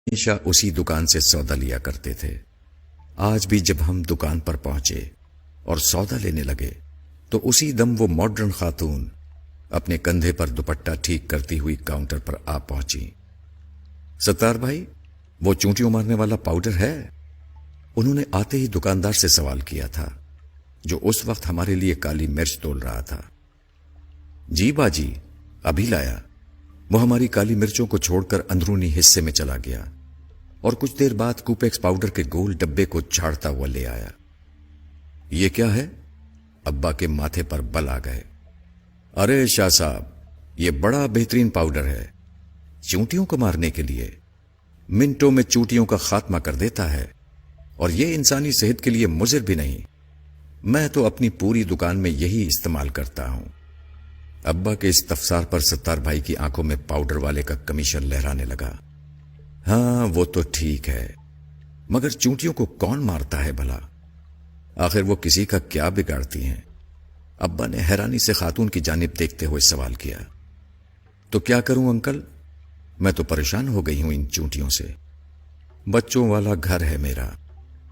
ہمیشہ اسی دکان سے سودا لیا کرتے تھے۔ آج بھی جب ہم دکان پر پہنچے اور سودا لینے لگے تو اسی دم وہ ماڈرن خاتون اپنے کندھے پر دوپٹہ ٹھیک کرتی ہوئی کاؤنٹر پر آ پہنچی۔ ستار بھائی، وہ چونٹیوں مارنے والا پاؤڈر ہے؟ انہوں نے آتے ہی دکاندار سے سوال کیا تھا، جو اس وقت ہمارے لیے کالی مرچ تول رہا تھا۔ جی باجی، ابھی لایا۔ وہ ہماری کالی مرچوں کو چھوڑ کر اندرونی حصے میں چلا گیا اور کچھ دیر بعد کوپیکس پاؤڈر کے گول ڈبے کو جھاڑتا ہوا لے آیا۔ یہ کیا ہے؟ ابا کے ماتھے پر بل آ گئے۔ ارے شاہ صاحب، یہ بڑا بہترین پاؤڈر ہے چونٹیوں کو مارنے کے لیے، منٹوں میں چونٹیوں کا خاتمہ کر دیتا ہے، اور یہ انسانی صحت کے لیے مضر بھی نہیں۔ میں تو اپنی پوری دکان میں یہی استعمال کرتا ہوں۔ ابا کے اس تفسار پر ستار بھائی کی آنکھوں میں پاؤڈر والے کا کمیشن لہرانے لگا۔ ہاں وہ تو ٹھیک ہے، مگر چونٹیوں کو کون مارتا ہے بھلا؟ آخر وہ کسی کا کیا بگاڑتی ہیں؟ ابا نے حیرانی سے خاتون کی جانب دیکھتے ہوئے سوال کیا۔ تو کیا کروں انکل؟ میں تو پریشان ہو گئی ہوں ان چونٹیوں سے۔ بچوں والا گھر ہے میرا،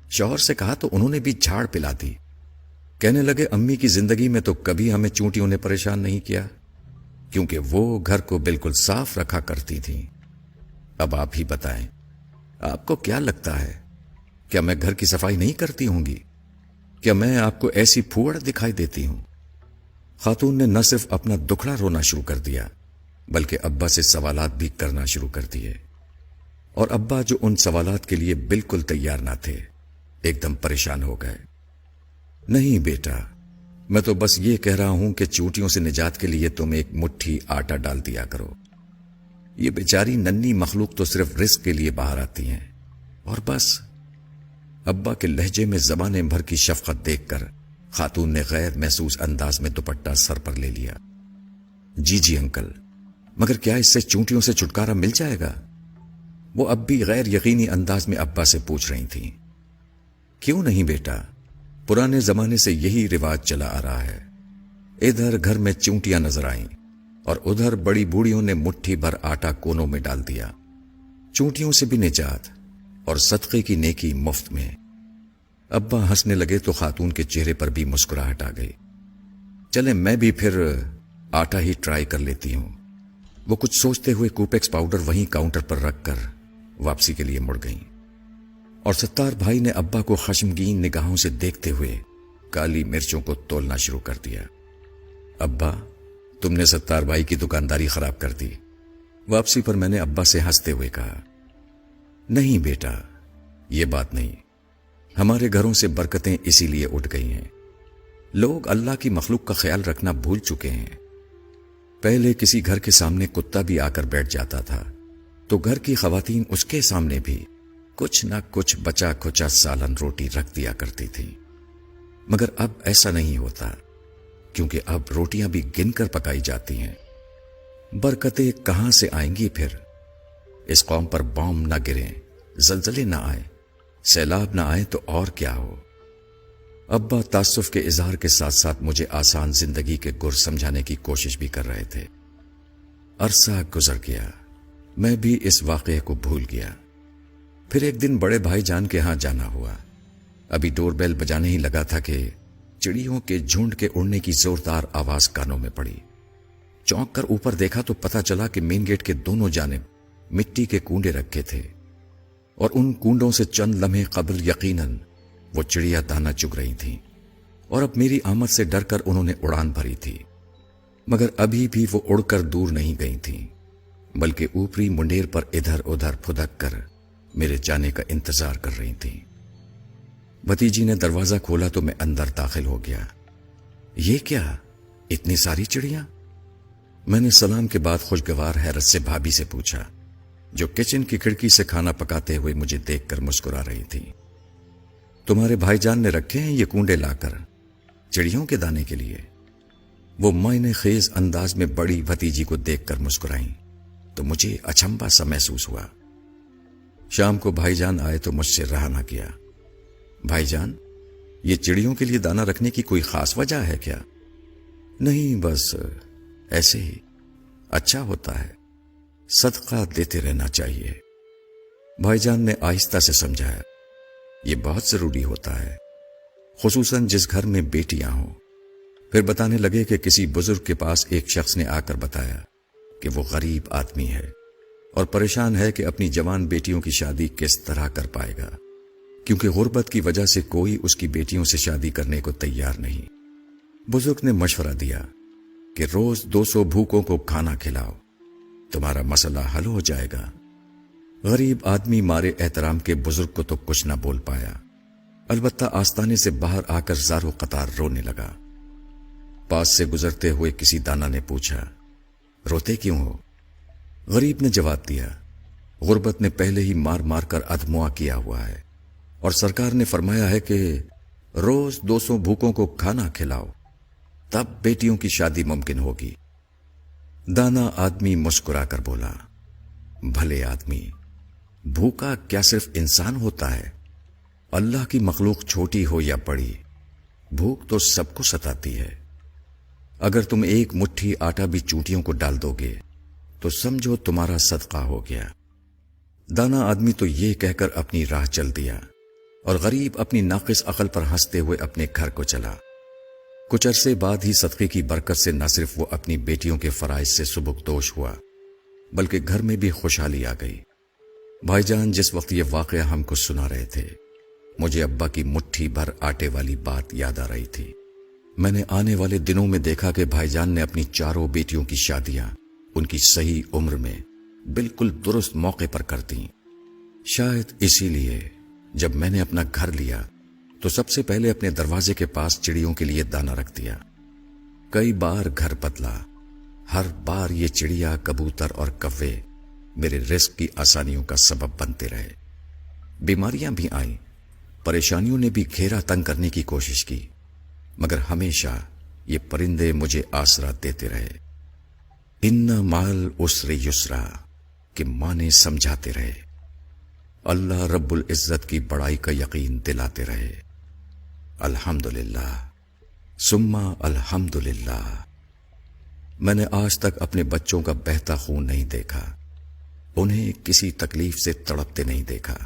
شوہر سے کہا تو انہوں نے بھی جھاڑ پلا دی۔ کہنے لگے امی کی زندگی میں تو کبھی ہمیں چونٹیوں نے پریشان نہیں کیا، کیونکہ وہ گھر کو بالکل صاف رکھا کرتی تھیں۔ اب آپ ہی بتائیں، آپ کو کیا لگتا ہے؟ کیا میں گھر کی صفائی نہیں کرتی ہوں گی؟ کیا میں آپ کو ایسی پھوڑ دکھائی دیتی ہوں؟ خاتون نے نہ صرف اپنا دکھڑا رونا شروع کر دیا، بلکہ ابا سے سوالات بھی کرنا شروع کر دیے، اور ابا جو ان سوالات کے لیے بالکل تیار نہ تھے، ایک دم پریشان ہو گئے۔ نہیں بیٹا، میں تو بس یہ کہہ رہا ہوں کہ چونٹیوں سے نجات کے لیے تم ایک مٹھی آٹا ڈال دیا کرو۔ یہ بیچاری ننھی مخلوق تو صرف رزق کے لیے باہر آتی ہیں، اور بس۔ ابا کے لہجے میں زبان بھر کی شفقت دیکھ کر خاتون نے غیر محسوس انداز میں دوپٹہ سر پر لے لیا۔ جی انکل، مگر کیا اس سے چونٹیوں سے چھٹکارا مل جائے گا؟ وہ اب بھی غیر یقینی انداز میں ابا سے پوچھ رہی تھیں۔ کیوں نہیں بیٹا، پرانے زمانے سے یہی رواج چلا آ رہا ہے۔ ادھر گھر میں چونٹیاں نظر آئیں اور ادھر بڑی بوڑھیوں نے مٹھی بھر آٹا کونوں میں ڈال دیا۔ چونٹیوں سے بھی نجات اور صدقے کی نیکی مفت میں۔ ابا ہنسنے لگے تو خاتون کے چہرے پر بھی مسکراہٹ آ گئی۔ چلیں میں بھی پھر آٹا ہی ٹرائی کر لیتی ہوں۔ وہ کچھ سوچتے ہوئے کوپیکس پاؤڈر وہیں کاؤنٹر پر رکھ کر واپسی کے لیے مڑ گئیں، اور ستار بھائی نے ابا کو خشمگین نگاہوں سے دیکھتے ہوئے کالی مرچوں کو تولنا شروع کر دیا۔ ابا، تم نے ستار بھائی کی دکانداری خراب کر دی۔ واپسی پر میں نے ابا سے ہنستے ہوئے کہا، نہیں بیٹا، یہ بات نہیں۔ ہمارے گھروں سے برکتیں اسی لیے اٹھ گئی ہیں۔ لوگ اللہ کی مخلوق کا خیال رکھنا بھول چکے ہیں۔ پہلے کسی گھر کے سامنے کتا بھی آ کر بیٹھ جاتا تھا تو گھر کی خواتین اس کے سامنے بھی کچھ نہ کچھ بچا کھچا سالن روٹی رکھ دیا کرتی تھی، مگر اب ایسا نہیں ہوتا، کیونکہ اب روٹیاں بھی گن کر پکائی جاتی ہیں۔ برکتیں کہاں سے آئیں گی پھر؟ اس قوم پر بام نہ گریں، زلزلے نہ آئیں، سیلاب نہ آئے تو اور کیا ہو۔ ابا تاسف کے اظہار کے ساتھ ساتھ مجھے آسان زندگی کے گر سمجھانے کی کوشش بھی کر رہے تھے۔ عرصہ گزر گیا، میں بھی اس واقعے کو بھول گیا۔ پھر ایک دن بڑے بھائی جان کے ہاں جانا ہوا۔ ابھی ڈور بیل بجانے ہی لگا تھا کہ چڑیوں کے جھنڈ کے اڑنے کی زوردار آواز کانوں میں پڑی۔ چونک کر اوپر دیکھا تو پتا چلا کہ مین گیٹ کے دونوں جانب مٹی کے کنڈے رکھے تھے، اور ان کنڈوں سے چند لمحے قبل یقیناً وہ چڑیا دانا چگ رہی تھیں، اور اب میری آمد سے ڈر کر انہوں نے اڑان بھری تھی، مگر ابھی بھی وہ اڑ کر دور نہیں گئی تھیں، بلکہ اوپری منڈیر پر ادھر ادھر پھدک کر میرے جانے کا انتظار کر رہی تھیں۔ بھتیجی نے دروازہ کھولا تو میں اندر داخل ہو گیا۔ یہ کیا، اتنی ساری چڑیاں؟ میں نے سلام کے بعد خوشگوار حیرت سے بھابھی سے پوچھا، جو کچن کی کھڑکی سے کھانا پکاتے ہوئے مجھے دیکھ کر مسکرا رہی تھی۔ تمہارے بھائی جان نے رکھے ہیں یہ کنڈے لا کر چڑیوں کے دانے کے لیے؟ وہ معنی خیز انداز میں بڑی بھتیجی کو دیکھ کر مسکرائیں تو مجھے اچنبھا سا محسوس ہوا۔ شام کو بھائی جان آئے تو مجھ سے رہا نہ کیا۔ بھائی جان، یہ چڑیوں کے لیے دانا رکھنے کی کوئی خاص وجہ ہے کیا؟ نہیں، بس ایسے ہی، اچھا ہوتا ہے، صدقہ دیتے رہنا چاہیے۔ بھائی جان نے آہستہ سے سمجھایا، یہ بہت ضروری ہوتا ہے، خصوصاً جس گھر میں بیٹیاں ہوں۔ پھر بتانے لگے کہ کسی بزرگ کے پاس ایک شخص نے آ کر بتایا کہ وہ غریب آدمی ہے اور پریشان ہے کہ اپنی جوان بیٹیوں کی شادی کس طرح کر پائے گا، کیونکہ غربت کی وجہ سے کوئی اس کی بیٹیوں سے شادی کرنے کو تیار نہیں۔ بزرگ نے مشورہ دیا کہ روز 200 بھوکوں کو کھانا کھلاؤ، تمہارا مسئلہ حل ہو جائے گا۔ غریب آدمی مارے احترام کے بزرگ کو تو کچھ نہ بول پایا، البتہ آستانے سے باہر آ کر زارو قطار رونے لگا۔ پاس سے گزرتے ہوئے کسی دانا نے پوچھا، روتے کیوں ہو؟ غریب نے جواب دیا، غربت نے پہلے ہی مار مار کر ادموا کیا ہوا ہے، اور سرکار نے فرمایا ہے کہ روز 200 بھوکوں کو کھانا کھلاؤ، تب بیٹیوں کی شادی ممکن ہوگی۔ دانا آدمی مسکرا کر بولا، بھلے آدمی، بھوکا کیا صرف انسان ہوتا ہے؟ اللہ کی مخلوق چھوٹی ہو یا بڑی، بھوک تو سب کو ستاتی ہے۔ اگر تم ایک مٹھی آٹا بھی چونٹیوں کو ڈال دو گے تو سمجھو تمہارا صدقہ ہو گیا۔ دانا آدمی تو یہ کہہ کر اپنی راہ چل دیا، اور غریب اپنی ناقص عقل پر ہنستے ہوئے اپنے گھر کو چلا۔ کچھ عرصے بعد ہی صدقے کی برکت سے نہ صرف وہ اپنی بیٹیوں کے فرائض سے سبکدوش ہوا، بلکہ گھر میں بھی خوشحالی آ گئی۔ بھائی جان جس وقت یہ واقعہ ہم کو سنا رہے تھے، مجھے ابا کی مٹھی بھر آٹے والی بات یاد آ رہی تھی۔ میں نے آنے والے دنوں میں دیکھا کہ بھائی جان نے اپنی چاروں بیٹیوں کی شادیاں ان کی صحیح عمر میں بالکل درست موقع پر کر دیں۔ شاید اسی لیے جب میں نے اپنا گھر لیا تو سب سے پہلے اپنے دروازے کے پاس چڑیوں کے لیے دانہ رکھ دیا۔ کئی بار گھر بدلا، ہر بار یہ چڑیا، کبوتر اور کوے میرے رزق کی آسانیوں کا سبب بنتے رہے۔ بیماریاں بھی آئیں، پریشانیوں نے بھی گھیرا تنگ کرنے کی کوشش کی، مگر ہمیشہ یہ پرندے مجھے آسرا دیتے رہے۔ ان مال اسر یسرا کہ مانے سمجھاتے رہے، اللہ رب العزت کی بڑائی کا یقین دلاتے رہے۔ الحمدللہ ثم الحمدللہ۔ میں نے آج تک اپنے بچوں کا بہتا خون نہیں دیکھا، انہیں کسی تکلیف سے تڑپتے نہیں دیکھا۔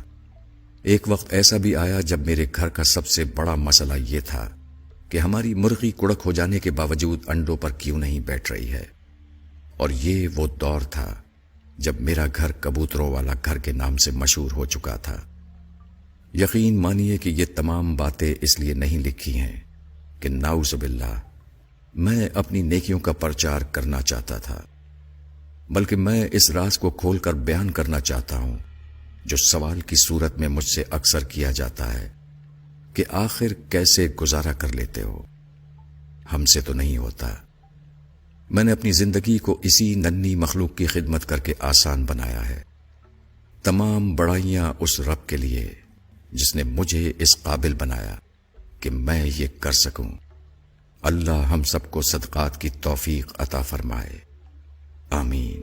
ایک وقت ایسا بھی آیا جب میرے گھر کا سب سے بڑا مسئلہ یہ تھا کہ ہماری مرغی کڑک ہو جانے کے باوجود انڈوں پر کیوں نہیں بیٹھ رہی ہے، اور یہ وہ دور تھا جب میرا گھر کبوتروں والا گھر کے نام سے مشہور ہو چکا تھا۔ یقین مانیے کہ یہ تمام باتیں اس لیے نہیں لکھی ہیں کہ نعوذ باللہ میں اپنی نیکیوں کا پرچار کرنا چاہتا تھا، بلکہ میں اس راز کو کھول کر بیان کرنا چاہتا ہوں جو سوال کی صورت میں مجھ سے اکثر کیا جاتا ہے کہ آخر کیسے گزارا کر لیتے ہو؟ ہم سے تو نہیں ہوتا۔ میں نے اپنی زندگی کو اسی ننھی مخلوق کی خدمت کر کے آسان بنایا ہے۔ تمام بڑائیاں اس رب کے لیے جس نے مجھے اس قابل بنایا کہ میں یہ کر سکوں۔ اللہ ہم سب کو صدقات کی توفیق عطا فرمائے، آمین۔